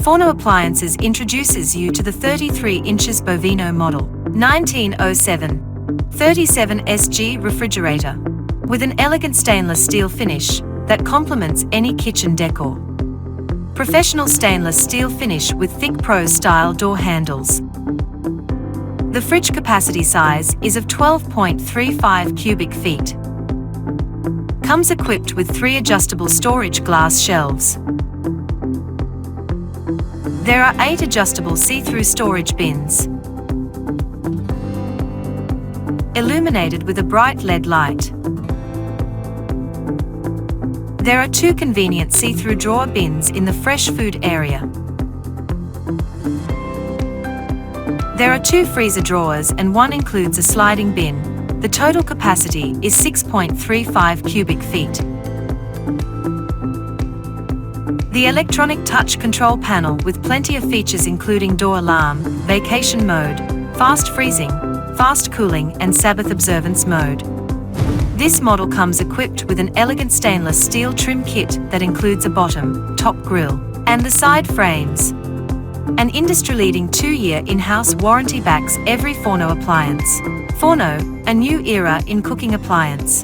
Forno Appliances introduces you to the 33 inches Bovino model 1907-37SG refrigerator with an elegant stainless steel finish that complements any kitchen decor. Professional stainless steel finish with thick pro-style door handles. The fridge capacity size is of 12.35 cubic feet. Comes equipped with 3 adjustable storage glass shelves. There are 8 adjustable see-through storage bins. Illuminated with a bright LED light. There are 2 convenient see-through drawer bins in the fresh food area. There are 2 freezer drawers and one includes a sliding bin. The total capacity is 6.35 cubic feet. The electronic touch control panel with plenty of features including door alarm, vacation mode, fast freezing, fast cooling and Sabbath observance mode. This model comes equipped with an elegant stainless steel trim kit that includes a bottom, top grille, and the side frames. An industry-leading 2-year in-house warranty backs every Forno appliance. Forno, a new era in cooking appliance.